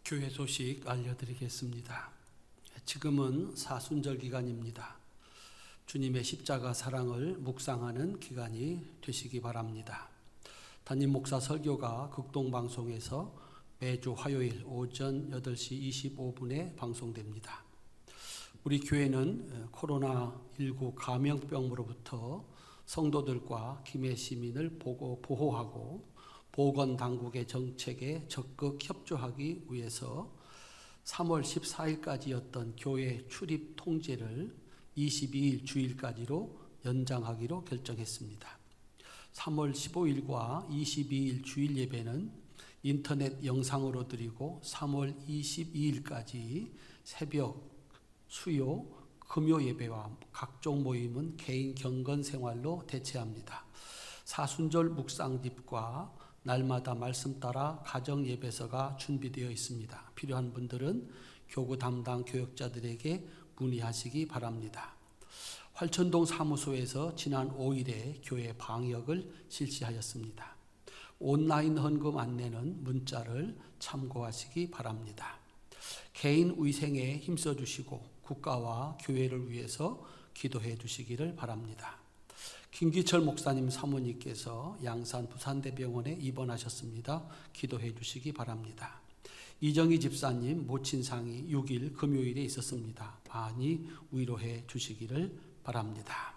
교회 소식 알려드리겠습니다. 지금은 사순절 기간입니다. 주님의 십자가 사랑을 묵상하는 기간이 되시기 바랍니다. 담임 목사 설교가 극동방송에서 매주 화요일 오전 8시 25분에 방송됩니다. 우리 교회는 코로나19 감염병으로부터 성도들과 김해 시민을 보호하고 보건당국의 정책에 적극 협조하기 위해서 3월 14일까지였던 교회 출입 통제를 22일 주일까지로 연장하기로 결정했습니다. 3월 15일과 22일 주일 예배는 인터넷 영상으로 드리고 3월 22일까지 새벽, 수요, 금요 예배와 각종 모임은 개인 경건 생활로 대체합니다. 사순절 묵상집과 날마다 말씀 따라 가정 예배서가 준비되어 있습니다. 필요한 분들은 교구 담당 교역자들에게 문의하시기 바랍니다. 활천동 사무소에서 지난 5일에 교회 방역을 실시하였습니다. 온라인 헌금 안내는 문자를 참고하시기 바랍니다. 개인 위생에 힘써 주시고 국가와 교회를 위해서 기도해 주시기를 바랍니다. 김기철 목사님 사모님께서 양산 부산대병원에 입원하셨습니다. 기도해 주시기 바랍니다. 이정희 집사님 모친상이 6일 금요일에 있었습니다. 많이 위로해 주시기를 바랍니다.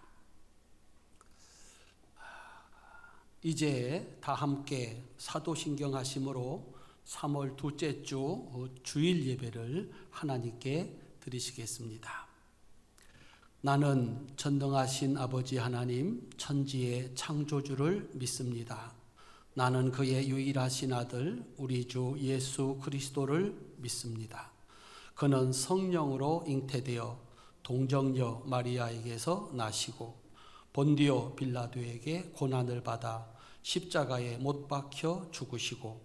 이제 다 함께 사도신경하심으로 3월 둘째 주 주일 예배를 하나님께 드리시겠습니다. 나는 전능하신 아버지 하나님 천지의 창조주를 믿습니다. 나는 그의 유일하신 아들 우리 주 예수 그리스도를 믿습니다. 그는 성령으로 잉태되어 동정녀 마리아에게서 나시고 본디오 빌라도에게 고난을 받아 십자가에 못 박혀 죽으시고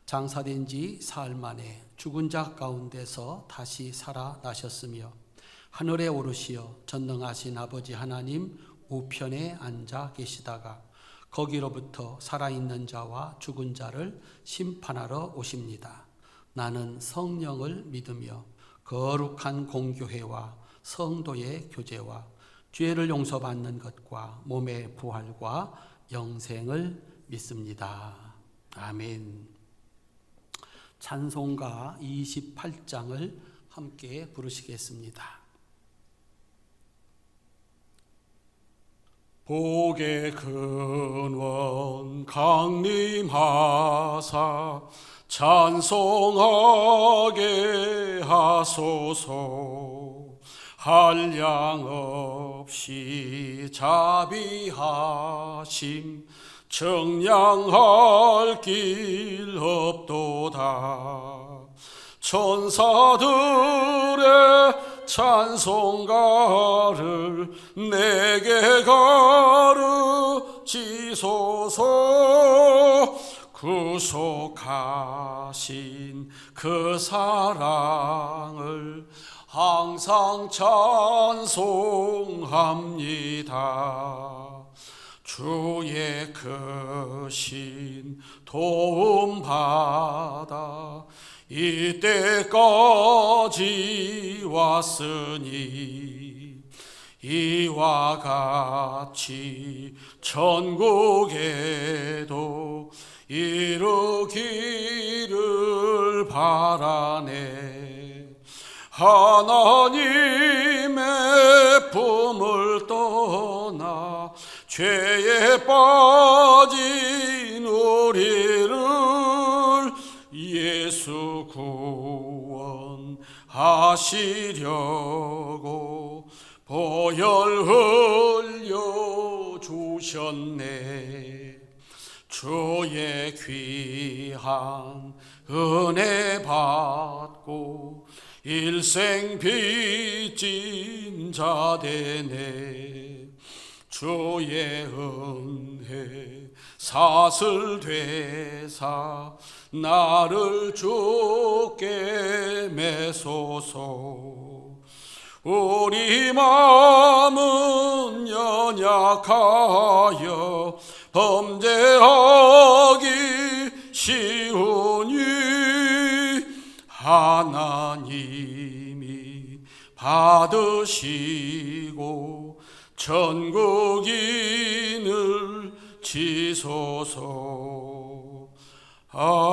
장사된 지 사흘 만에 죽은 자 가운데서 다시 살아나셨으며 하늘에 오르시어 전능하신 아버지 하나님 우편에 앉아 계시다가 거기로부터 살아있는 자와 죽은 자를 심판하러 오십니다. 나는 성령을 믿으며 거룩한 공교회와 성도의 교제와 죄를 용서받는 것과 몸의 부활과 영생을 믿습니다. 아멘. 찬송가 28장을 함께 부르시겠습니다. 복의 근원 강림하사 찬송하게 하소서. 한량 없이 자비하심 정량할 길 없도다. 천사들의 찬송가를 내게 가르치소서. 구속하신 그 사랑을 항상 찬송합니다. 주의 크신 도움 받아 이때까지 왔으니 이와 같이 천국에도 이루기를 바라네. 하나님의 품을 떠나 죄에 빠진 우리를 예수 구원하시려고 보혈 흘려 주셨네. 주의 귀한 은혜 받고 일생 빚진 자 되네. 주의 은혜 사슬 되사 나를 주께 매소서. 우리 마음은 연약하여 범죄하기 쉬우니 하나님이 받으시고 천국인을 지소서. 아멘.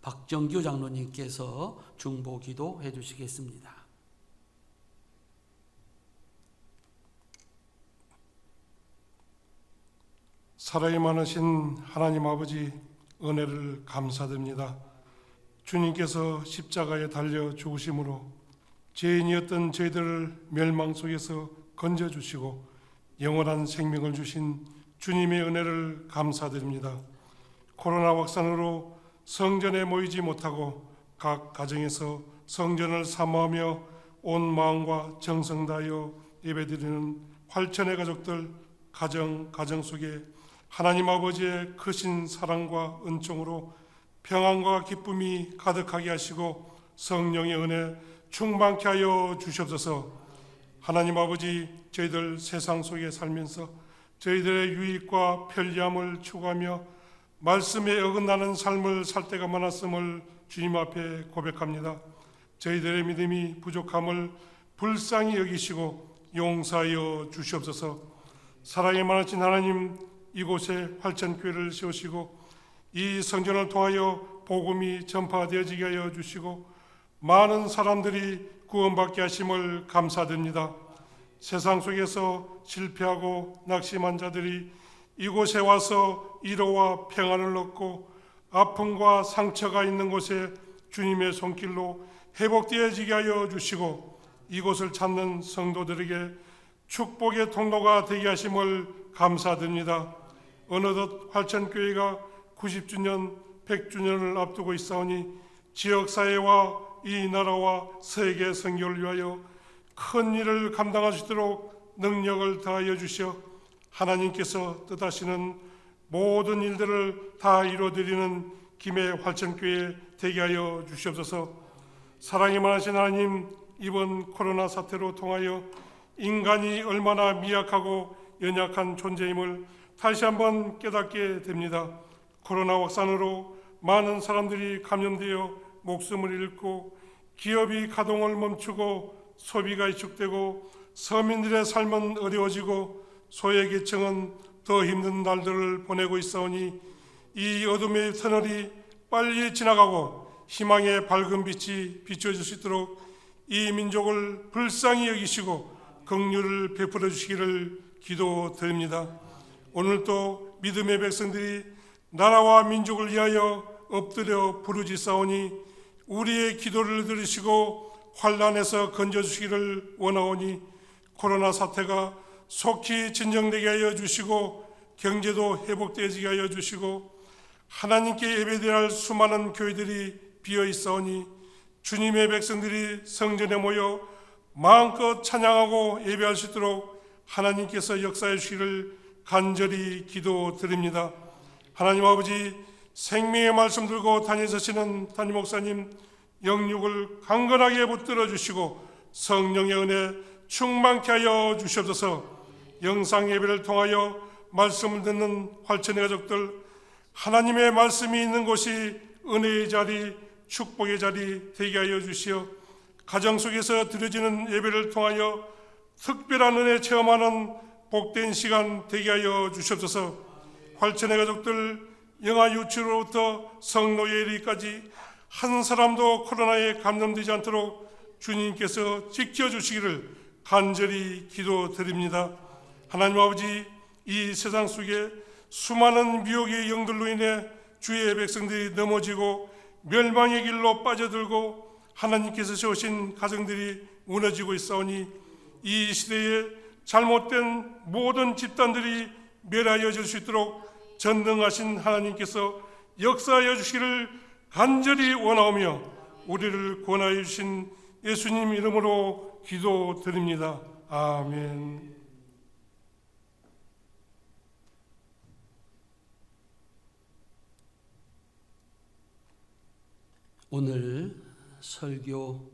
박정규 장로님께서 중보기도 해주시겠습니다. 사랑이 많으신 하나님 아버지, 은혜를 감사드립니다. 주님께서 십자가에 달려 죽으심으로 죄인이었던 저희들을 멸망 속에서 건져주시고 영원한 생명을 주신 주님의 은혜를 감사드립니다. 코로나 확산으로 성전에 모이지 못하고 각 가정에서 성전을 사모하며 온 마음과 정성 다하여 예배드리는 활천의 가족들, 가정 속에 하나님 아버지의 크신 사랑과 은총으로 평안과 기쁨이 가득하게 하시고 성령의 은혜 충만케 하여 주시옵소서. 하나님 아버지, 저희들 세상 속에 살면서 저희들의 유익과 편리함을 추구하며 말씀에 어긋나는 삶을 살 때가 많았음을 주님 앞에 고백합니다. 저희들의 믿음이 부족함을 불쌍히 여기시고 용서하여 주시옵소서. 사랑이 많으신 하나님, 이곳에 활천교회를 세우시고 이 성전을 통하여 복음이 전파되어지게 하여 주시고 많은 사람들이 구원받게 하심을 감사드립니다. 세상 속에서 실패하고 낙심한 자들이 이곳에 와서 위로와 평안을 얻고 아픔과 상처가 있는 곳에 주님의 손길로 회복되어지게 하여 주시고 이곳을 찾는 성도들에게 축복의 통로가 되게 하심을 감사드립니다. 어느덧 활천교회가 90주년, 100주년을 앞두고 있사오니 지역사회와 이 나라와 세계 선교를 위하여 큰 일을 감당할 수 있도록 능력을 다하여 주시어 하나님께서 뜻하시는 모든 일들을 다 이루어드리는 김해 활천교회 되게 하여 주시옵소서. 사랑이 많으신 하나님, 이번 코로나 사태로 통하여 인간이 얼마나 미약하고 연약한 존재임을 다시 한번 깨닫게 됩니다. 코로나 확산으로 많은 사람들이 감염되어 목숨을 잃고 기업이 가동을 멈추고 소비가 위축되고 서민들의 삶은 어려워지고 소외계층은 더 힘든 날들을 보내고 있사오니 이 어둠의 터널이 빨리 지나가고 희망의 밝은 빛이 비춰질 수 있도록 이 민족을 불쌍히 여기시고 긍휼을 베풀어 주시기를 기도드립니다. 오늘도 믿음의 백성들이 나라와 민족을 위하여 엎드려 부르짖사오니 우리의 기도를 들으시고 환난에서 건져주시기를 원하오니 코로나 사태가 속히 진정되게 하여 주시고 경제도 회복되게 하여 주시고 하나님께 예배드릴 수많은 교회들이 비어 있사오니 주님의 백성들이 성전에 모여 마음껏 찬양하고 예배할 수 있도록 하나님께서 역사해 주시기를 간절히 기도드립니다. 하나님 아버지, 생명의 말씀 들고 다니시는 담임 목사님 영육을 강건하게 붙들어 주시고 성령의 은혜 충만케 하여 주시옵소서. 영상 예배를 통하여 말씀을 듣는 활천의 가족들, 하나님의 말씀이 있는 곳이 은혜의 자리, 축복의 자리 되게 하여 주시어 가정 속에서 드려지는 예배를 통하여 특별한 은혜 체험하는 복된 시간 되게 하여 주시옵소서. 활천의 가족들, 영아 유치로부터 성노예 이르기까지 한 사람도 코로나에 감염되지 않도록 주님께서 지켜주시기를 간절히 기도드립니다. 하나님 아버지, 이 세상 속에 수많은 미혹의 영들로 인해 주의 백성들이 넘어지고 멸망의 길로 빠져들고 하나님께서 세우신 가정들이 무너지고 있사오니 이 시대에 잘못된 모든 집단들이 멸하여질 수 있도록 전능하신 하나님께서 역사하여 주시기를 간절히 원하오며 우리를 구원하여 주신 예수님 이름으로 기도드립니다. 아멘. 오늘 설교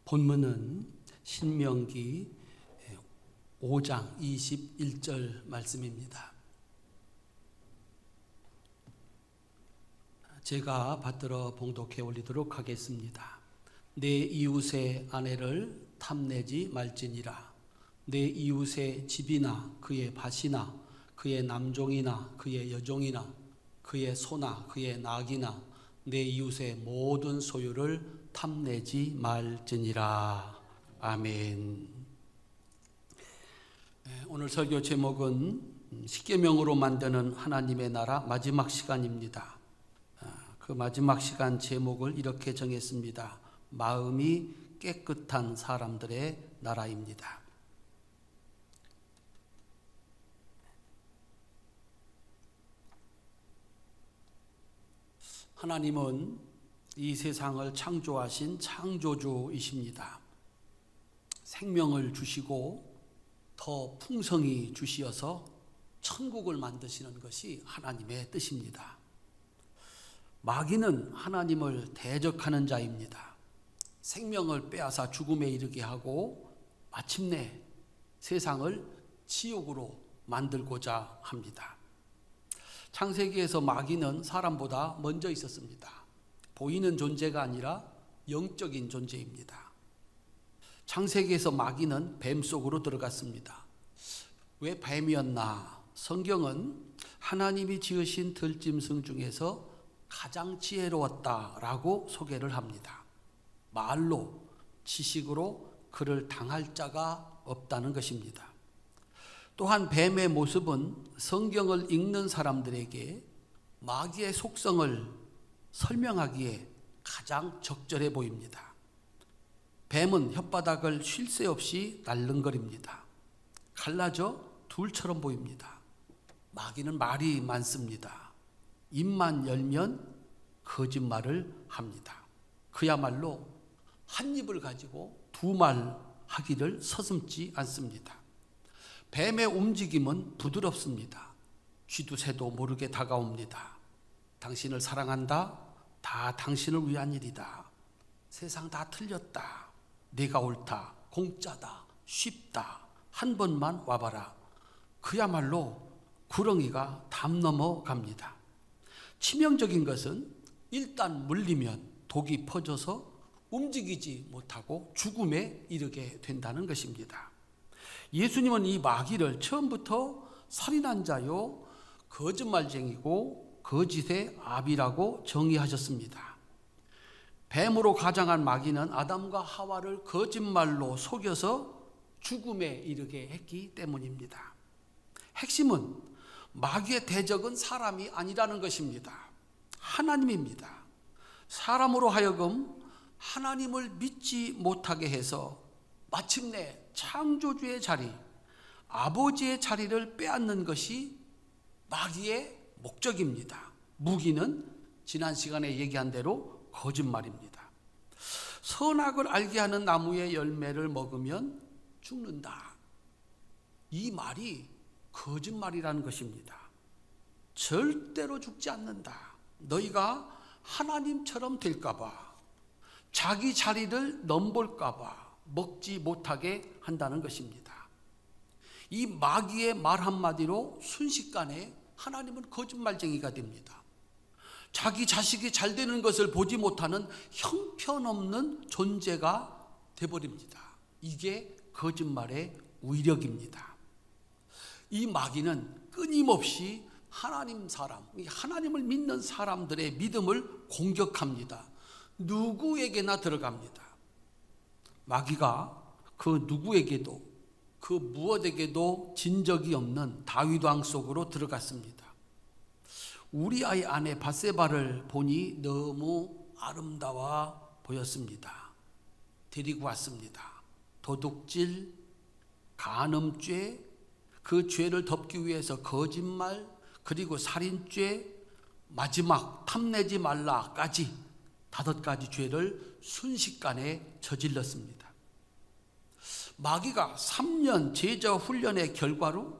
본문은 신명기 5장 21절 말씀입니다. 제가 받들어 봉독해 올리도록 하겠습니다. 내 이웃의 아내를 탐내지 말지니라. 내 이웃의 집이나 그의 밭이나 그의 남종이나 그의 여종이나 그의 소나 그의 낙이나 내 이웃의 모든 소유를 탐내지 말지니라. 아멘. 오늘 설교 제목은 십계명으로 만드는 하나님의 나라 마지막 시간입니다. 그 마지막 시간 제목을 이렇게 정했습니다. 마음이 깨끗한 사람들의 나라입니다. 하나님은 이 세상을 창조하신 창조주이십니다. 생명을 주시고 더 풍성히 주시어서 천국을 만드시는 것이 하나님의 뜻입니다. 마귀는 하나님을 대적하는 자입니다. 생명을 빼앗아 죽음에 이르게 하고 마침내 세상을 지옥으로 만들고자 합니다. 창세기에서 마귀는 사람보다 먼저 있었습니다. 보이는 존재가 아니라 영적인 존재입니다. 창세기에서 마귀는 뱀 속으로 들어갔습니다. 왜 뱀이었나? 성경은 하나님이 지으신 들짐승 중에서 가장 지혜로웠다라고 소개를 합니다. 말로, 지식으로 그를 당할 자가 없다는 것입니다. 또한 뱀의 모습은 성경을 읽는 사람들에게 마귀의 속성을 설명하기에 가장 적절해 보입니다. 뱀은 혓바닥을 쉴 새 없이 날름거립니다. 갈라져 둘처럼 보입니다. 마귀는 말이 많습니다. 입만 열면 거짓말을 합니다. 그야말로 한 입을 가지고 두 말 하기를 서슴지 않습니다. 뱀의 움직임은 부드럽습니다. 쥐도 새도 모르게 다가옵니다. 당신을 사랑한다. 다 당신을 위한 일이다. 세상 다 틀렸다. 네가 옳다. 공짜다. 쉽다. 한 번만 와봐라. 그야말로 구렁이가 담 넘어갑니다. 치명적인 것은 일단 물리면 독이 퍼져서 움직이지 못하고 죽음에 이르게 된다는 것입니다. 예수님은 이 마귀를 처음부터 살인한 자요 거짓말쟁이고 거짓의 아비라고 정의하셨습니다. 뱀으로 가장한 마귀는 아담과 하와를 거짓말로 속여서 죽음에 이르게 했기 때문입니다. 핵심은 마귀의 대적은 사람이 아니라는 것입니다. 하나님입니다. 사람으로 하여금 하나님을 믿지 못하게 해서 마침내 창조주의 자리, 아버지의 자리를 빼앗는 것이 마귀의 목적입니다. 무기는 지난 시간에 얘기한 대로 거짓말입니다. 선악을 알게 하는 나무의 열매를 먹으면 죽는다. 이 말이 거짓말이라는 것입니다. 절대로 죽지 않는다. 너희가 하나님처럼 될까봐, 자기 자리를 넘볼까봐 먹지 못하게 한다는 것입니다. 이 마귀의 말 한마디로 순식간에 하나님은 거짓말쟁이가 됩니다. 자기 자식이 잘 되는 것을 보지 못하는 형편없는 존재가 되어버립니다. 이게 거짓말의 위력입니다. 이 마귀는 끊임없이 하나님을 믿는 사람들의 믿음을 공격합니다. 누구에게나 들어갑니다. 마귀가 그 누구에게도 그 무엇에게도 진 적이 없는 다윗 왕 속으로 들어갔습니다. 우리아의 아내 밧세바를 보니 너무 아름다워 보였습니다. 데리고 왔습니다. 도둑질, 간음죄, 그 죄를 덮기 위해서 거짓말, 그리고 살인죄, 마지막 탐내지 말라까지 5가지 죄를 순식간에 저질렀습니다. 마귀가 3년 제자 훈련의 결과로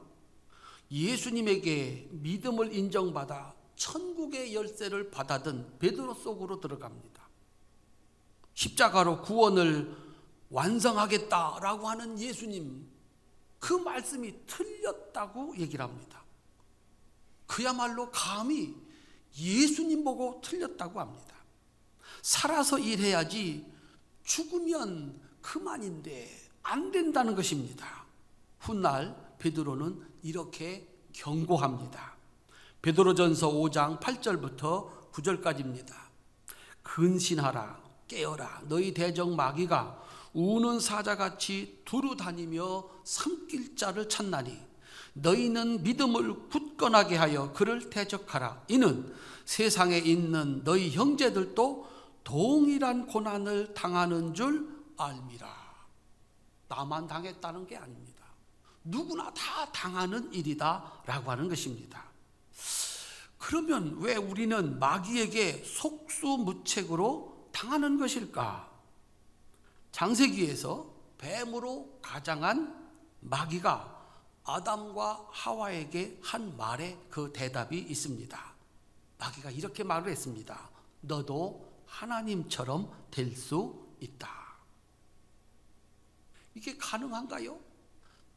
예수님에게 믿음을 인정받아 천국의 열쇠를 받아든 베드로 속으로 들어갑니다. 십자가로 구원을 완성하겠다라고 하는 예수님, 그 말씀이 틀렸다고 얘기를 합니다. 그야말로 감히 예수님 보고 틀렸다고 합니다. 살아서 일해야지 죽으면 그만인데 안 된다는 것입니다. 훗날 베드로는 이렇게 경고합니다. 베드로전서 5장 8절부터 9절까지입니다. 근신하라, 깨어라. 너희 대적 마귀가 우는 사자같이 두루 다니며 삼킬 자를 찾나니 너희는 믿음을 굳건하게 하여 그를 대적하라. 이는 세상에 있는 너희 형제들도 동일한 고난을 당하는 줄 알미라. 나만 당했다는 게 아닙니다. 누구나 다 당하는 일이다 라고 하는 것입니다. 그러면 왜 우리는 마귀에게 속수무책으로 당하는 것일까? 창세기에서 뱀으로 가장한 마귀가 아담과 하와에게 한 말에 그 대답이 있습니다. 마귀가 이렇게 말을 했습니다. 너도 하나님처럼 될 수 있다. 이게 가능한가요?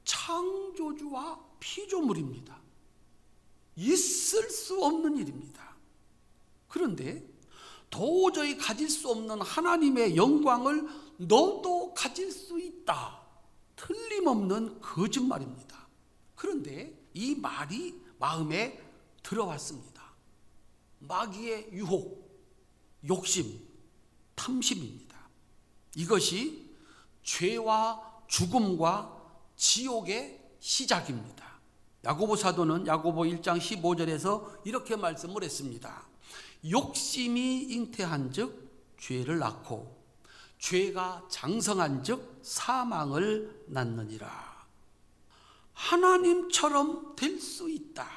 창조주와 피조물입니다. 있을 수 없는 일입니다. 그런데 도저히 가질 수 없는 하나님의 영광을 너도 가질 수 있다. 틀림없는 거짓말입니다. 그런데 이 말이 마음에 들어왔습니다. 마귀의 유혹, 욕심, 탐심입니다. 이것이 죄와 죽음과 지옥의 시작입니다. 야고보 사도는 야고보 1장 15절에서 이렇게 말씀을 했습니다. 욕심이 잉태한 즉 죄를 낳고 죄가 장성한 즉 사망을 낳느니라. 하나님처럼 될 수 있다.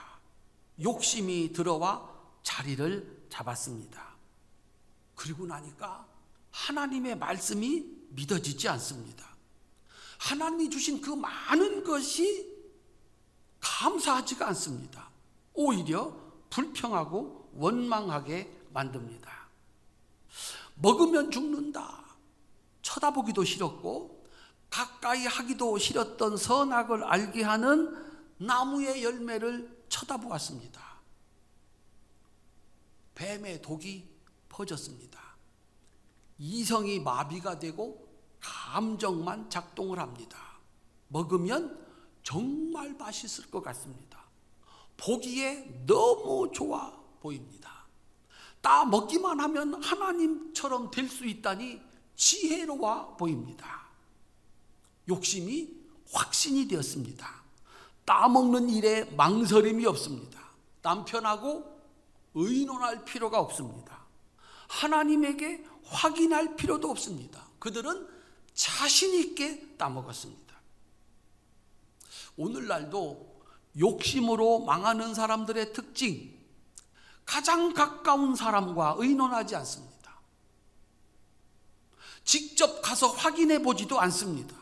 욕심이 들어와 자리를 잡았습니다. 그리고 나니까 하나님의 말씀이 믿어지지 않습니다. 하나님이 주신 그 많은 것이 감사하지가 않습니다. 오히려 불평하고 원망하게 만듭니다. 먹으면 죽는다. 쳐다보기도 싫었고 가까이 하기도 싫었던 선악을 알게 하는 나무의 열매를 쳐다보았습니다. 뱀의 독이 퍼졌습니다. 이성이 마비가 되고 감정만 작동을 합니다. 먹으면 정말 맛있을 것 같습니다. 보기에 너무 좋아 보입니다. 따 먹기만 하면 하나님처럼 될 수 있다니 지혜로워 보입니다. 욕심이 확신이 되었습니다. 따먹는 일에 망설임이 없습니다. 남편하고 의논할 필요가 없습니다. 하나님에게 확인할 필요도 없습니다. 그들은 자신 있게 따먹었습니다. 오늘날도 욕심으로 망하는 사람들의 특징, 가장 가까운 사람과 의논하지 않습니다. 직접 가서 확인해 보지도 않습니다.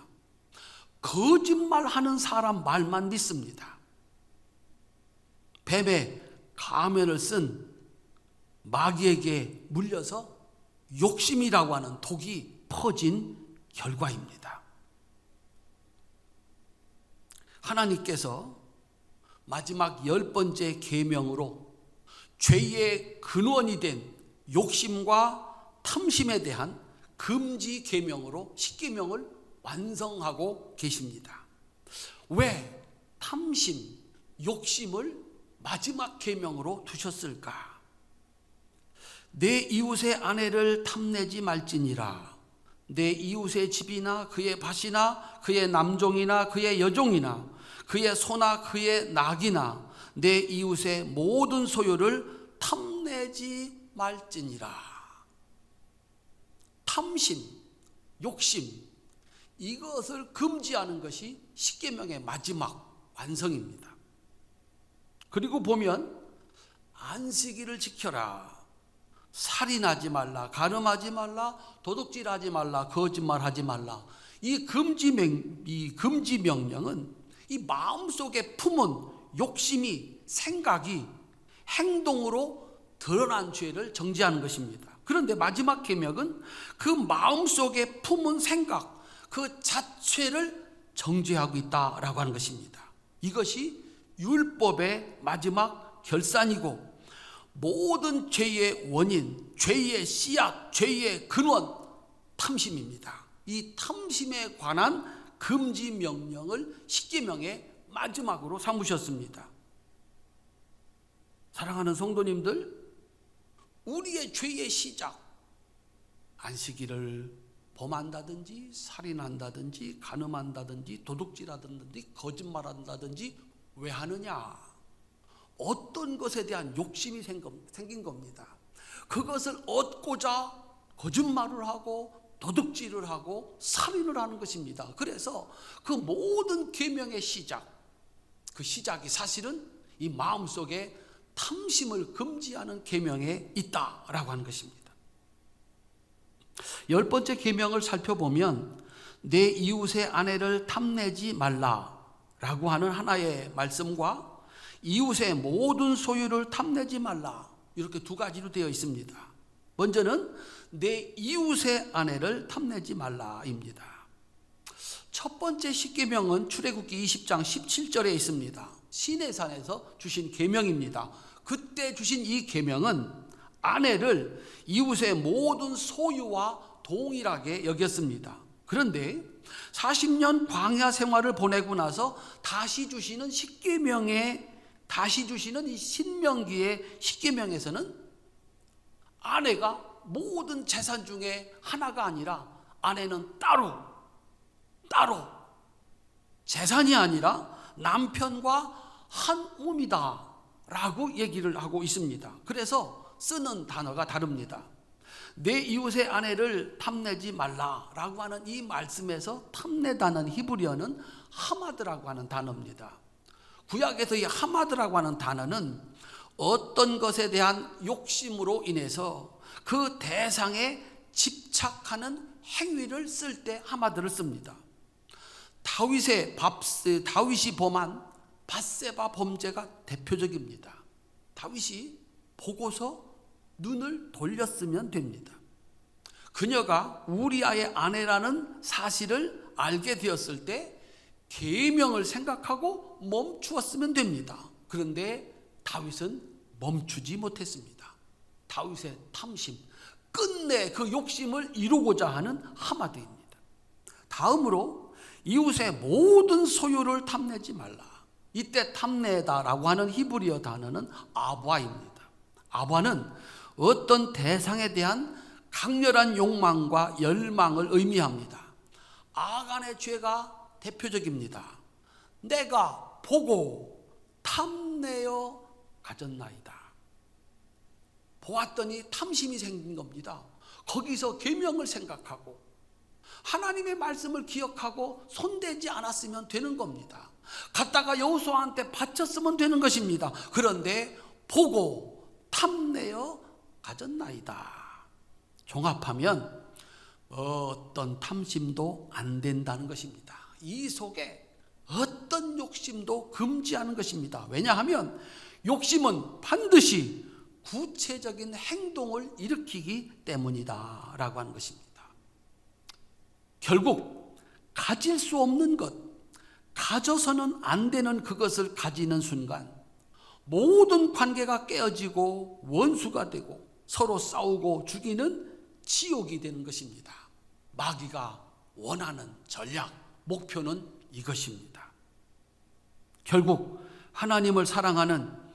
거짓말하는 사람 말만 믿습니다. 뱀의 가면을 쓴 마귀에게 물려서 욕심이라고 하는 독이 퍼진 결과입니다. 하나님께서 마지막 10번째 계명으로 죄의 근원이 된 욕심과 탐심에 대한 금지 계명으로 10계명을 완성하고 계십니다. 왜 탐심, 욕심을 마지막 계명으로 두셨을까? 내 이웃의 아내를 탐내지 말지니라. 내 이웃의 집이나 그의 밭이나 그의 남종이나 그의 여종이나 그의 소나 그의 낙이나 내 이웃의 모든 소유를 탐내지 말지니라. 탐심, 욕심, 이것을 금지하는 것이 십계명의 마지막 완성입니다. 그리고 보면 안식일을 지켜라. 살인하지 말라, 간음하지 말라, 도둑질하지 말라, 거짓말하지 말라. 이 금지 명령은 이 마음속에 품은 욕심이, 생각이 행동으로 드러난 죄를 정죄하는 것입니다. 그런데 마지막 계명은 그 마음속에 품은 생각, 그 자체를 정죄하고 있다라고 하는 것입니다. 이것이 율법의 마지막 결산이고 모든 죄의 원인, 죄의 씨앗, 죄의 근원, 탐심입니다. 이 탐심에 관한 금지 명령을 십계명의 마지막으로 삼으셨습니다. 사랑하는 성도님들, 우리의 죄의 시작, 안식일을 범한다든지 살인한다든지 간음한다든지 도둑질한다든지 거짓말한다든지 왜 하느냐? 어떤 것에 대한 욕심이 생긴 겁니다. 그것을 얻고자 거짓말을 하고 도둑질을 하고 살인을 하는 것입니다. 그래서 그 모든 계명의 시작, 그 시작이 사실은 이 마음속에 탐심을 금지하는 계명에 있다라고 하는 것입니다. 10번째 계명을 살펴보면 내 이웃의 아내를 탐내지 말라라고 하는 하나의 말씀과 이웃의 모든 소유를 탐내지 말라, 이렇게 두 가지로 되어 있습니다. 먼저는 내 이웃의 아내를 탐내지 말라입니다. 첫 번째 십계명은 출애굽기 20장 17절에 있습니다. 시내산에서 주신 계명입니다. 그때 주신 이 계명은 아내를 이웃의 모든 소유와 동일하게 여겼습니다. 그런데 40년 광야 생활을 보내고 나서 다시 주시는 이 신명기의 십계명에서는 아내가 모든 재산 중에 하나가 아니라 아내는 따로 재산이 아니라 남편과 한 몸이다 라고 얘기를 하고 있습니다. 그래서 쓰는 단어가 다릅니다. 내 이웃의 아내를 탐내지 말라라고 하는 이 말씀에서 탐내다는 히브리어는 하마드라고 하는 단어입니다. 구약에서 이 하마드라고 하는 단어는 어떤 것에 대한 욕심으로 인해서 그 대상에 집착하는 행위를 쓸 때 하마드를 씁니다. 다윗이 범한 밧세바 범죄가 대표적입니다. 다윗이 보고서 눈을 돌렸으면 됩니다. 그녀가 우리아의 아내라는 사실을 알게 되었을 때 계명을 생각하고 멈추었으면 됩니다. 그런데 다윗은 멈추지 못했습니다. 다윗의 탐심, 끝내 그 욕심을 이루고자 하는 하마드입니다. 다음으로 이웃의 모든 소유를 탐내지 말라. 이때 탐내다라고 하는 히브리어 단어는 아바입니다. 아바는 어떤 대상에 대한 강렬한 욕망과 열망을 의미합니다. 아간의 죄가 대표적입니다. 내가 보고 탐내어 가졌나이다. 보았더니 탐심이 생긴 겁니다. 거기서 계명을 생각하고 하나님의 말씀을 기억하고 손대지 않았으면 되는 겁니다. 갔다가 여호수아한테 바쳤으면 되는 것입니다. 그런데 보고 탐내어 가졌나이다. 종합하면 어떤 탐심도 안 된다는 것입니다. 이 속에 어떤 욕심도 금지하는 것입니다. 왜냐하면 욕심은 반드시 구체적인 행동을 일으키기 때문이다 라고 하는 것입니다. 결국 가질 수 없는 것, 가져서는 안 되는 그것을 가지는 순간 모든 관계가 깨어지고 원수가 되고 서로 싸우고 죽이는 지옥이 되는 것입니다. 마귀가 원하는 전략, 목표는 이것입니다. 결국 하나님을 사랑하는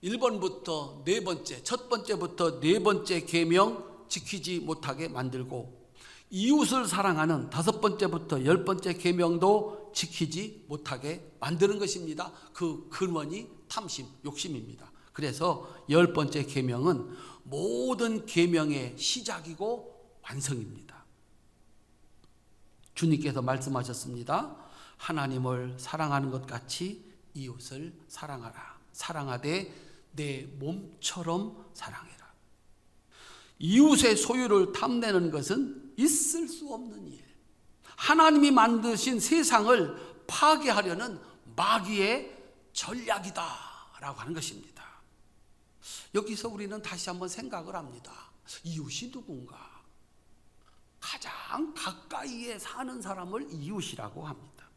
1번부터 4번째, 첫 번째부터 4번째 계명 지키지 못하게 만들고 이웃을 사랑하는 5번째부터 10번째 계명도 지키지 못하게 만드는 것입니다. 그 근원이 탐심, 욕심입니다. 그래서 10번째 계명은 모든 계명의 시작이고 완성입니다. 주님께서 말씀하셨습니다. 하나님을 사랑하는 것 같이 이웃을 사랑하라. 사랑하되 내 몸처럼 사랑해라. 이웃의 소유를 탐내는 것은 있을 수 없는 일. 하나님이 만드신 세상을 파괴하려는 마귀의 전략이다 라고 하는 것입니다. 여기서 우리는 다시 한번 생각을 합니다. 이웃이 누군가? 가장 가까이에 사는 사람을 이웃이라고 합니다.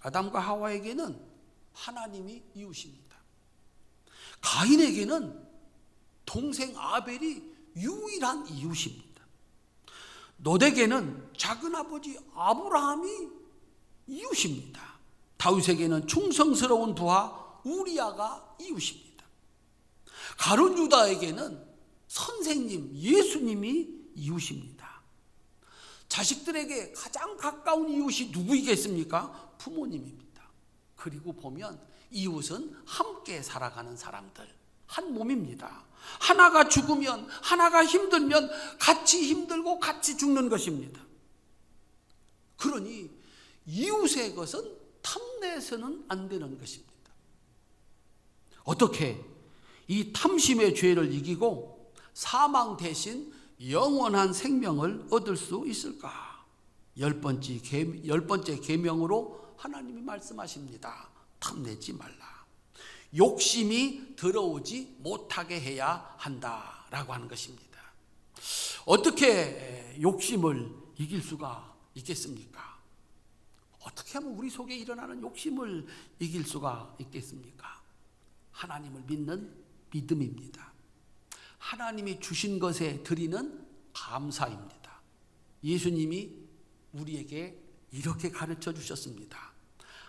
아담과 하와에게는 하나님이 이웃입니다. 가인에게는 동생 아벨이 유일한 이웃입니다. 노덱에는 작은아버지 아브라함이 이웃입니다. 다윗에게는 충성스러운 부하 우리아가 이웃입니다. 가룟 유다에게는 선생님 예수님이 이웃입니다. 자식들에게 가장 가까운 이웃이 누구이겠습니까? 부모님입니다. 그리고 보면 이웃은 함께 살아가는 사람들, 한 몸입니다. 하나가 죽으면, 하나가 힘들면 같이 힘들고 같이 죽는 것입니다. 그러니 이웃의 것은 탐내서는 안 되는 것입니다. 어떻게 이 탐심의 죄를 이기고 사망 대신 영원한 생명을 얻을 수 있을까? 10번째 계명으로 하나님이 말씀하십니다. 탐내지 말라. 욕심이 들어오지 못하게 해야 한다라고 하는 것입니다. 어떻게 욕심을 이길 수가 있겠습니까? 어떻게 하면 우리 속에 일어나는 욕심을 이길 수가 있겠습니까? 하나님을 믿는 믿음입니다. 하나님이 주신 것에 드리는 감사입니다. 예수님이 우리에게 이렇게 가르쳐 주셨습니다.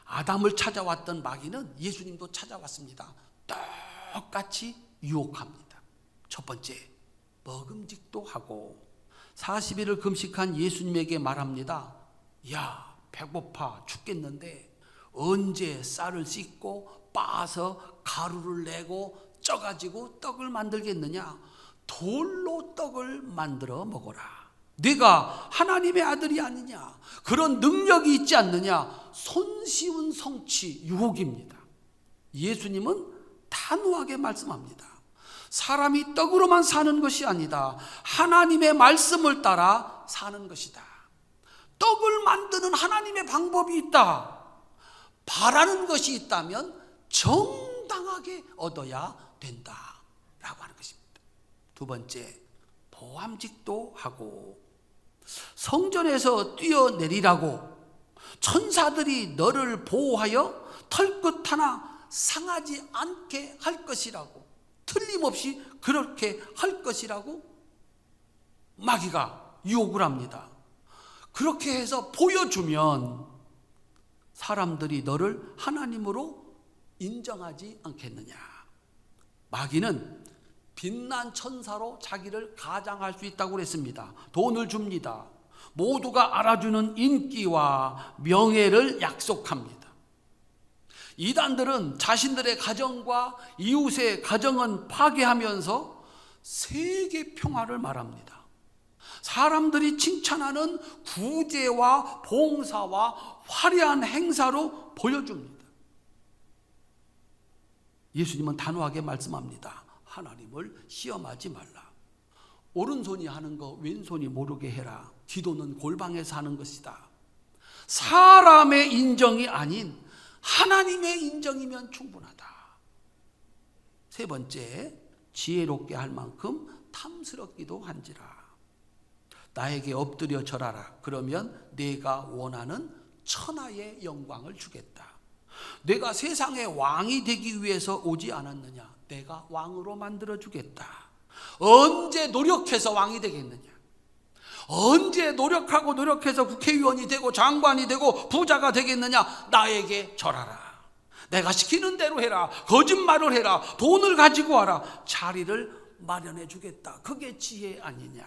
아담을 찾아왔던 마귀는 예수님도 찾아왔습니다. 똑같이 유혹합니다. 첫 번째, 먹음직도 하고 40일을 금식한 예수님에게 말합니다. 야, 배고파 죽겠는데 언제 쌀을 씻고 빻아서 가루를 내고 쪄가지고 떡을 만들겠느냐? 돌로 떡을 만들어 먹어라. 네가 하나님의 아들이 아니냐? 그런 능력이 있지 않느냐? 손쉬운 성취, 유혹입니다. 예수님은 단호하게 말씀합니다. 사람이 떡으로만 사는 것이 아니다. 하나님의 말씀을 따라 사는 것이다. 떡을 만드는 하나님의 방법이 있다. 바라는 것이 있다면 정당하게 얻어야 된다라고 하는 것입니다. 두 번째, 보암직도 하고 성전에서 뛰어내리라고 천사들이 너를 보호하여 털끝 하나 상하지 않게 할 것이라고, 틀림없이 그렇게 할 것이라고 마귀가 유혹을 합니다. 그렇게 해서 보여주면 사람들이 너를 하나님으로 인정하지 않겠느냐. 마귀는 빛난 천사로 자기를 가장할 수 있다고 그랬습니다. 돈을 줍니다. 모두가 알아주는 인기와 명예를 약속합니다. 이단들은 자신들의 가정과 이웃의 가정은 파괴하면서 세계 평화를 말합니다. 사람들이 칭찬하는 구제와 봉사와 화려한 행사로 보여줍니다. 예수님은 단호하게 말씀합니다. 하나님을 시험하지 말라. 오른손이 하는 거 왼손이 모르게 해라. 기도는 골방에서 하는 것이다. 사람의 인정이 아닌 하나님의 인정이면 충분하다. 세 번째, 지혜롭게 할 만큼 탐스럽기도 한지라. 나에게 엎드려 절하라. 그러면 내가 원하는 천하의 영광을 주겠다. 내가 세상의 왕이 되기 위해서 오지 않았느냐? 내가 왕으로 만들어 주겠다. 언제 노력해서 왕이 되겠느냐? 언제 노력해서 국회의원이 되고 장관이 되고 부자가 되겠느냐? 나에게 절하라. 내가 시키는 대로 해라. 거짓말을 해라. 돈을 가지고 와라. 자리를 마련해 주겠다. 그게 지혜 아니냐?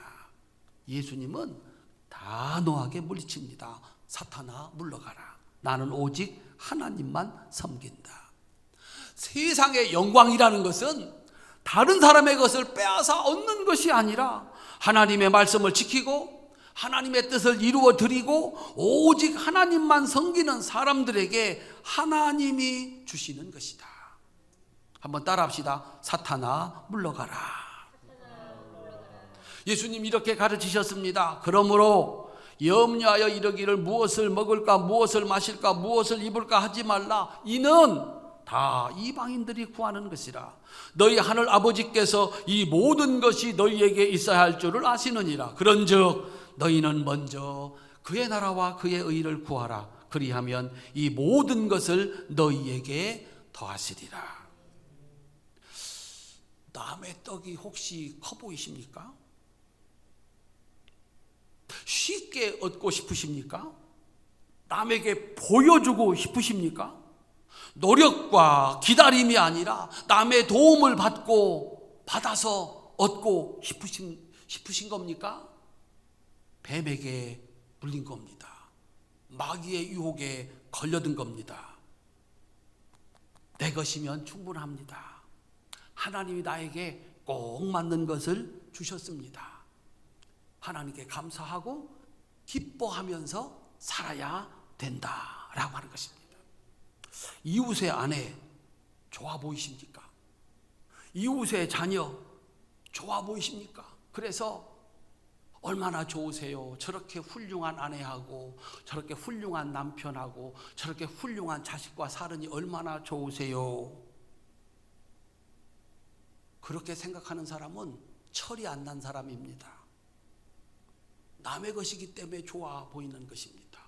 예수님은 단호하게 물리칩니다. 사탄아 물러가라. 나는 오직 하나님만 섬긴다. 세상의 영광이라는 것은 다른 사람의 것을 빼앗아 얻는 것이 아니라 하나님의 말씀을 지키고 하나님의 뜻을 이루어 드리고 오직 하나님만 섬기는 사람들에게 하나님이 주시는 것이다. 한번 따라합시다. 사탄아 물러가라. 예수님 이렇게 가르치셨습니다. 그러므로 염려하여 이르기를 무엇을 먹을까 무엇을 마실까 무엇을 입을까 하지 말라. 이는 다 이방인들이 구하는 것이라. 너희 하늘 아버지께서 이 모든 것이 너희에게 있어야 할 줄을 아시느니라. 그런즉 너희는 먼저 그의 나라와 그의 의를 구하라. 그리하면 이 모든 것을 너희에게 더하시리라. 남의 떡이 혹시 커 보이십니까? 쉽게 얻고 싶으십니까? 남에게 보여주고 싶으십니까? 노력과 기다림이 아니라 남의 도움을 받아서 얻고 싶으신 겁니까? 뱀에게 물린 겁니다. 마귀의 유혹에 걸려든 겁니다. 내 것이면 충분합니다. 하나님이 나에게 꼭 맞는 것을 주셨습니다. 하나님께 감사하고 기뻐하면서 살아야 된다라고 하는 것입니다. 이웃의 아내 좋아 보이십니까? 이웃의 자녀 좋아 보이십니까? 그래서 얼마나 좋으세요? 저렇게 훌륭한 아내하고 저렇게 훌륭한 남편하고 저렇게 훌륭한 자식과 살으니 얼마나 좋으세요? 그렇게 생각하는 사람은 철이 안 난 사람입니다. 남의 것이기 때문에 좋아 보이는 것입니다.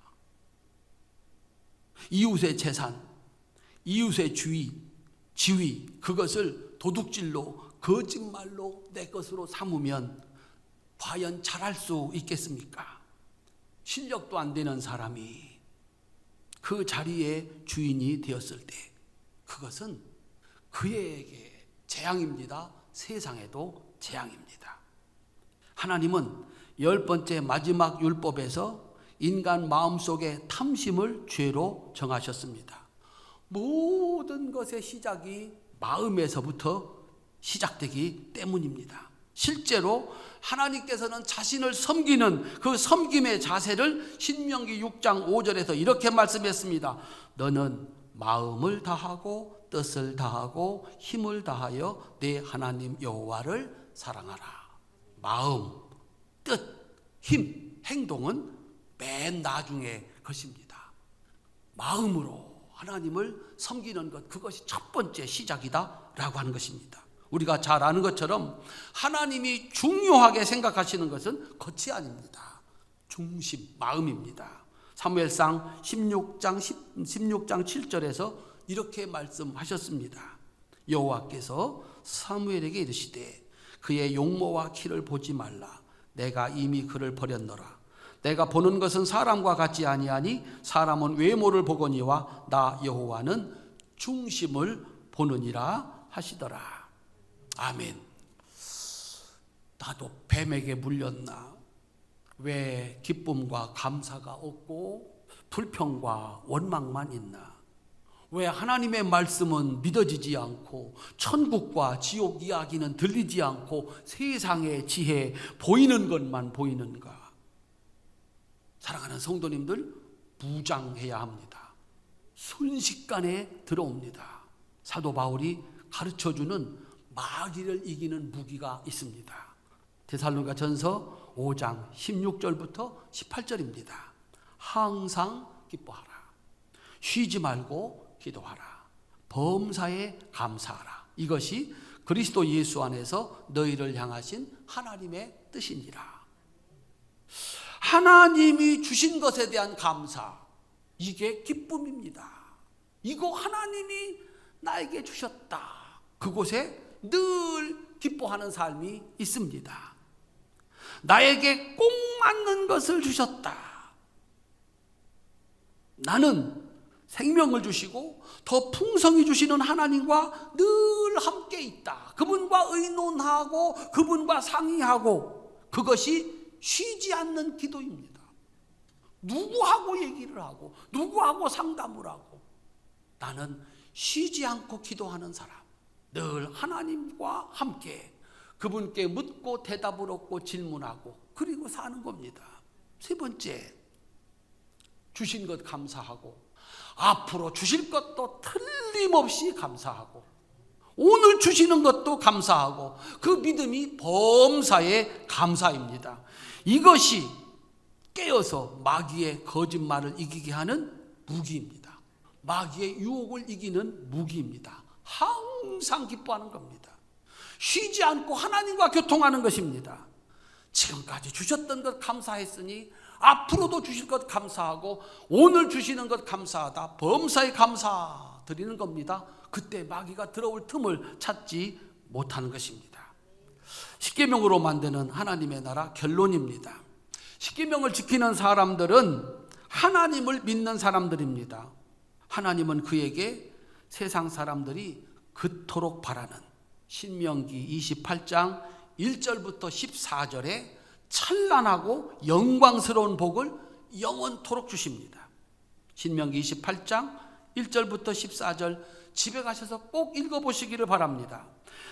이웃의 재산, 이웃의 지위, 그것을 도둑질로, 거짓말로 내 것으로 삼으면 과연 잘할 수 있겠습니까? 실력도 안 되는 사람이 그 자리의 주인이 되었을 때 그것은 그에게 재앙입니다. 세상에도 재앙입니다. 하나님은 10번째 마지막 율법에서 인간 마음속의 탐심을 죄로 정하셨습니다. 모든 것의 시작이 마음에서부터 시작되기 때문입니다. 실제로 하나님께서는 자신을 섬기는 그 섬김의 자세를 신명기 6장 5절에서 이렇게 말씀했습니다. 너는 마음을 다하고 뜻을 다하고 힘을 다하여 내 하나님 여호와를 사랑하라. 마음, 뜻, 힘, 행동은 맨 나중의 것입니다. 마음으로 하나님을 섬기는 것, 그것이 첫 번째 시작이다라고 하는 것입니다. 우리가 잘 아는 것처럼 하나님이 중요하게 생각하시는 것은 겉이 아닙니다. 중심, 마음입니다. 사무엘상 16장 7절에서 이렇게 말씀하셨습니다. 여호와께서 사무엘에게 이르시되 그의 용모와 키를 보지 말라. 내가 이미 그를 버렸노라. 내가 보는 것은 사람과 같지 아니하니 사람은 외모를 보거니와 나 여호와는 중심을 보느니라 하시더라. 아멘. 나도 뱀에게 물렸나? 왜 기쁨과 감사가 없고 불평과 원망만 있나? 왜 하나님의 말씀은 믿어지지 않고 천국과 지옥 이야기는 들리지 않고 세상의 지혜 보이는 것만 보이는가? 사랑하는 성도님들, 무장해야 합니다. 순식간에 들어옵니다. 사도 바울이 가르쳐주는 마귀를 이기는 무기가 있습니다. 데살로니가 전서 5장 16절부터 18절입니다. 항상 기뻐하라. 쉬지 말고 기도하라. 범사에 감사하라. 이것이 그리스도 예수 안에서 너희를 향하신 하나님의 뜻이니라. 하나님이 주신 것에 대한 감사, 이게 기쁨입니다. 이거 하나님이 나에게 주셨다. 그곳에 늘 기뻐하는 삶이 있습니다. 나에게 꼭 맞는 것을 주셨다. 나는 생명을 주시고 더 풍성히 주시는 하나님과 늘 함께 있다. 그분과 의논하고 그분과 상의하고, 그것이 쉬지 않는 기도입니다. 누구하고 얘기를 하고 누구하고 상담을 하고, 나는 쉬지 않고 기도하는 사람, 늘 하나님과 함께 그분께 묻고 대답을 얻고 질문하고 그리고 사는 겁니다. 세 번째, 주신 것 감사하고 앞으로 주실 것도 틀림없이 감사하고 오늘 주시는 것도 감사하고, 그 믿음이 범사에 감사입니다. 이것이 깨어서 마귀의 거짓말을 이기게 하는 무기입니다. 마귀의 유혹을 이기는 무기입니다. 항상 기뻐하는 겁니다. 쉬지 않고 하나님과 교통하는 것입니다. 지금까지 주셨던 것 감사했으니 앞으로도 주실 것 감사하고 오늘 주시는 것 감사하다. 범사에 감사 드리는 겁니다. 그때 마귀가 들어올 틈을 찾지 못하는 것입니다. 십계명으로 만드는 하나님의 나라 결론입니다. 십계명을 지키는 사람들은 하나님을 믿는 사람들입니다. 하나님은 그에게 세상 사람들이 그토록 바라는 신명기 28장 1절부터 14절에 찬란하고 영광스러운 복을 영원토록 주십니다. 신명기 28장 1절부터 14절 집에 가셔서 꼭 읽어보시기를 바랍니다.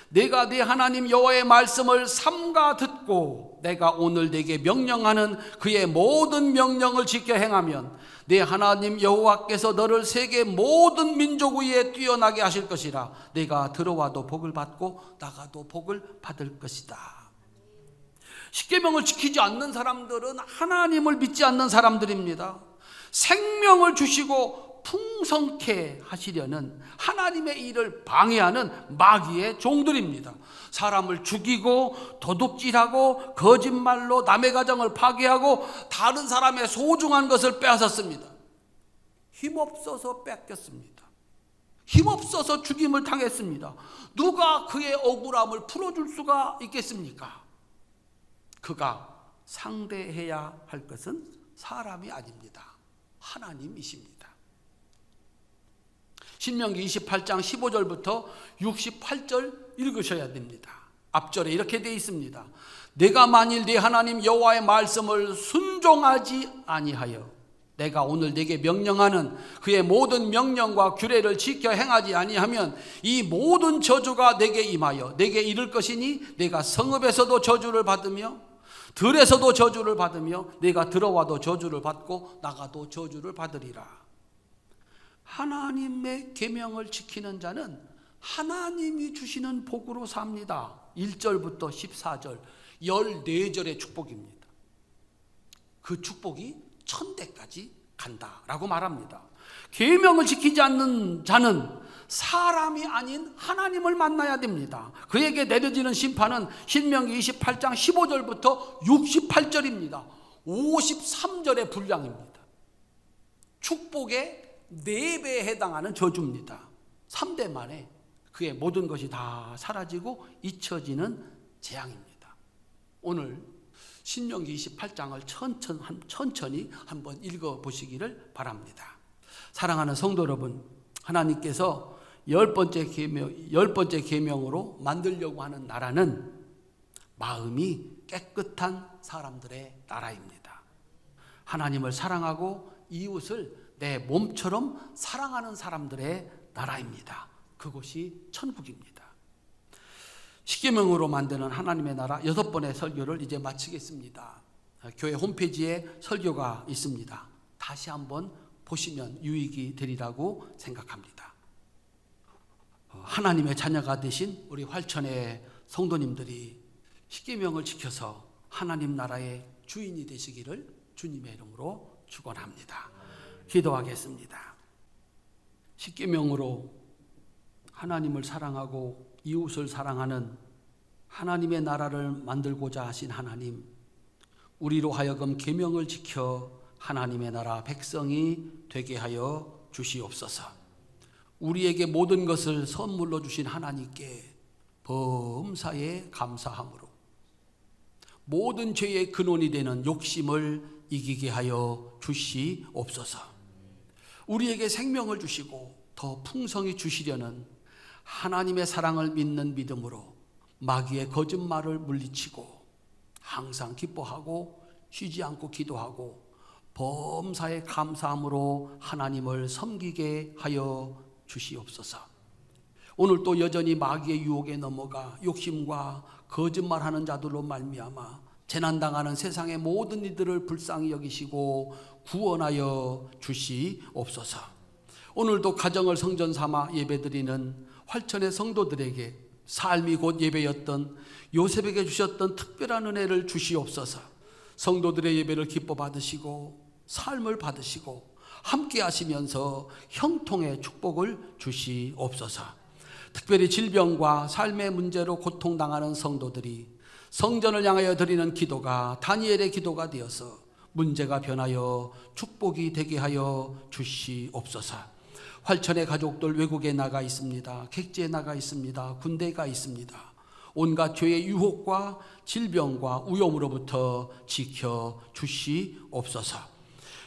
내가 네 하나님 여호와의 말씀을 삼가 듣고 내가 오늘 네게 명령하는 그의 모든 명령을 지켜 행하면 네 하나님 여호와께서 너를 세계 모든 민족 위에 뛰어나게 하실 것이라. 내가 들어와도 복을 받고 나가도 복을 받을 것이다. 십계명을 지키지 않는 사람들은 하나님을 믿지 않는 사람들입니다. 생명을 주시고 풍성케 하시려는 하나님의 일을 방해하는 마귀의 종들입니다. 사람을 죽이고 도둑질하고 거짓말로 남의 가정을 파괴하고 다른 사람의 소중한 것을 빼앗았습니다. 힘없어서 뺏겼습니다. 힘없어서 죽임을 당했습니다. 누가 그의 억울함을 풀어줄 수가 있겠습니까? 그가 상대해야 할 것은 사람이 아닙니다. 하나님이십니다. 신명기 28장 15절부터 68절 읽으셔야 됩니다. 앞절에 이렇게 되어 있습니다. 내가 만일 네 하나님 여호와의 말씀을 순종하지 아니하여 내가 오늘 네게 명령하는 그의 모든 명령과 규례를 지켜 행하지 아니하면 이 모든 저주가 네게 임하여 네게 이를 것이니 내가 성읍에서도 저주를 받으며 들에서도 저주를 받으며 내가 들어와도 저주를 받고 나가도 저주를 받으리라. 하나님의 계명을 지키는 자는 하나님이 주시는 복으로 삽니다. 1절부터 14절 14절의 축복입니다. 그 축복이 천대까지 간다라고 말합니다. 계명을 지키지 않는 자는 사람이 아닌 하나님을 만나야 됩니다. 그에게 내려지는 심판은 신명기 28장 15절부터 68절입니다. 53절의 분량입니다. 축복의 4배에 해당하는 저주입니다. 3대 만에 그의 모든 것이 다 사라지고 잊혀지는 재앙입니다. 오늘 신명기 28장을 천천히 한번 읽어보시기를 바랍니다. 사랑하는 성도 여러분, 하나님께서 10번째 계명으로 만들려고 하는 나라는 마음이 깨끗한 사람들의 나라입니다. 하나님을 사랑하고 이웃을 내 몸처럼 사랑하는 사람들의 나라입니다. 그곳이 천국입니다. 십계명으로 만드는 하나님의 나라 6번의 설교를 이제 마치겠습니다. 교회 홈페이지에 설교가 있습니다. 다시 한번 보시면 유익이 되리라고 생각합니다. 하나님의 자녀가 되신 우리 활천의 성도님들이 십계명을 지켜서 하나님 나라의 주인이 되시기를 주님의 이름으로 축원합니다. 기도하겠습니다. 십계명으로 하나님을 사랑하고 이웃을 사랑하는 하나님의 나라를 만들고자 하신 하나님, 우리로 하여금 계명을 지켜 하나님의 나라 백성이 되게 하여 주시옵소서. 우리에게 모든 것을 선물로 주신 하나님께 범사에 감사함으로 모든 죄의 근원이 되는 욕심을 이기게 하여 주시옵소서. 우리에게 생명을 주시고 더 풍성히 주시려는 하나님의 사랑을 믿는 믿음으로 마귀의 거짓말을 물리치고 항상 기뻐하고 쉬지 않고 기도하고 범사에 감사함으로 하나님을 섬기게 하여 주시옵소서. 오늘 또 여전히 마귀의 유혹에 넘어가 욕심과 거짓말하는 자들로 말미암아 재난당하는 세상의 모든 이들을 불쌍히 여기시고 구원하여 주시옵소서. 오늘도 가정을 성전 삼아 예배드리는 활천의 성도들에게 삶이 곧 예배였던 요셉에게 주셨던 특별한 은혜를 주시옵소서. 성도들의 예배를 기뻐 받으시고 삶을 받으시고 함께 하시면서 형통의 축복을 주시옵소서. 특별히 질병과 삶의 문제로 고통당하는 성도들이 성전을 향하여 드리는 기도가 다니엘의 기도가 되어서 문제가 변하여 축복이 되게 하여 주시옵소서. 활천의 가족들 외국에 나가 있습니다. 객지에 나가 있습니다. 군대가 있습니다. 온갖 죄의 유혹과 질병과 위험으로부터 지켜 주시옵소서.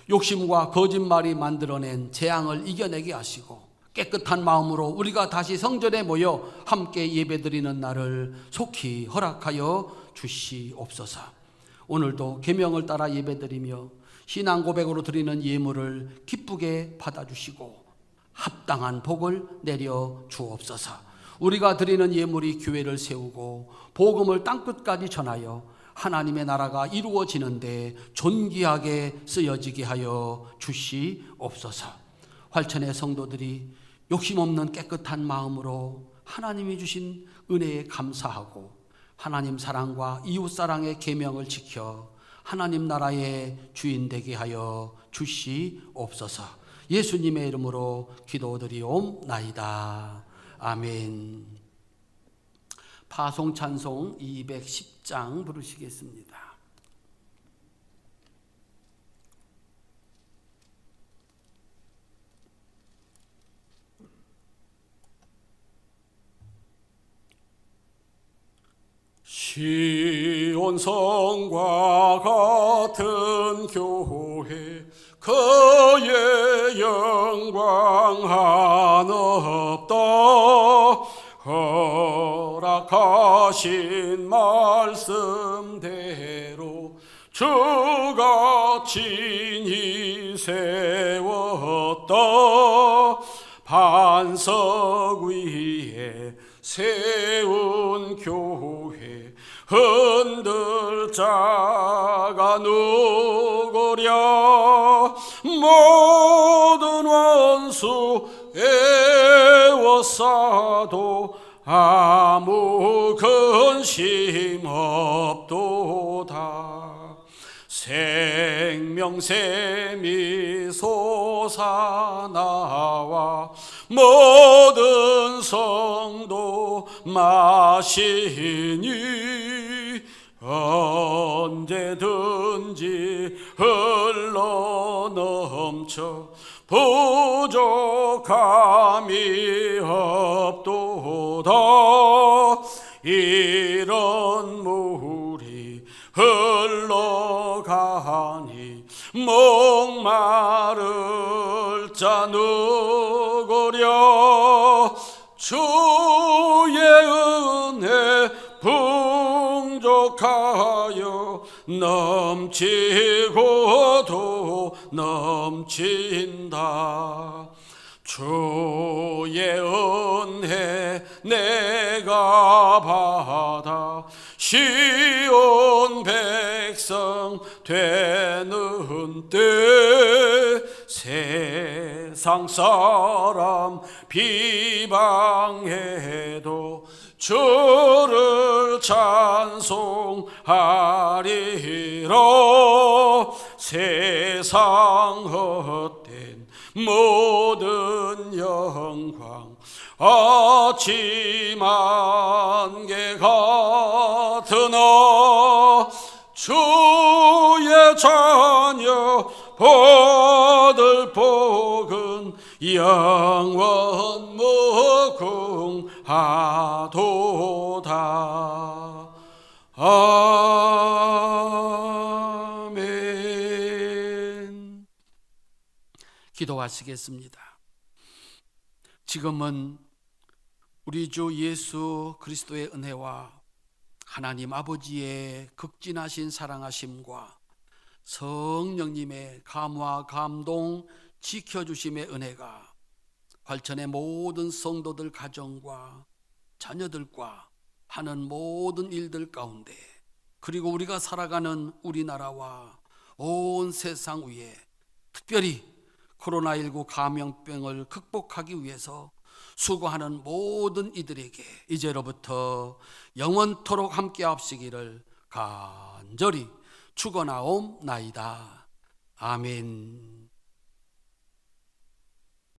욕심과 거짓말이 만들어낸 재앙을 이겨내게 하시고 깨끗한 마음으로 우리가 다시 성전에 모여 함께 예배드리는 날을 속히 허락하여 주시옵소서. 오늘도 계명을 따라 예배드리며 신앙 고백으로 드리는 예물을 기쁘게 받아주시고 합당한 복을 내려 주옵소서. 우리가 드리는 예물이 교회를 세우고 복음을 땅끝까지 전하여 하나님의 나라가 이루어지는데 존귀하게 쓰여지게 하여 주시옵소서. 활천의 성도들이 욕심 없는 깨끗한 마음으로 하나님이 주신 은혜에 감사하고 하나님 사랑과 이웃 사랑의 계명을 지켜 하나님 나라의 주인 되게 하여 주시옵소서. 예수님의 이름으로 기도드리옵나이다. 아멘. 파송 찬송 210장 부르시겠습니다. 시온성과 같은 교회 그의 영광 한없다. 허락하신 말씀대로 주가 친히 세웠다. 반석 위에 세운 교회 흔들 자가 누구랴. 모든 원수 애워싸도 아무 근심 없도다. 생명샘이 솟아나와 모든 성도 마시니 언제든지 흘러넘쳐 부족함이 없도다. 이런 물이 흘러가니 목마를 자 누구랴. 주의 은혜 풍족하여 넘치고도 넘친다. 주의 은혜 내가 받아 시온 백성 되는 때 세상 사람 비방해도 주를 찬송하리라. 세상 헛된 모든 영광 아침 안개 같으나 주의 자녀 받을 복은 영원 무궁하도다. 아멘. 기도하시겠습니다. 지금은 우리 주 예수 그리스도의 은혜와 하나님 아버지의 극진하신 사랑하심과 성령님의 감화 감동 지켜주심의 은혜가 활천의 모든 성도들 가정과 자녀들과 하는 모든 일들 가운데, 그리고 우리가 살아가는 우리나라와 온 세상 위에 특별히 코로나19 감염병을 극복하기 위해서 수고하는 모든 이들에게 이제로부터 영원토록 함께 하시기를 간절히 축원하옵나이다. 아멘.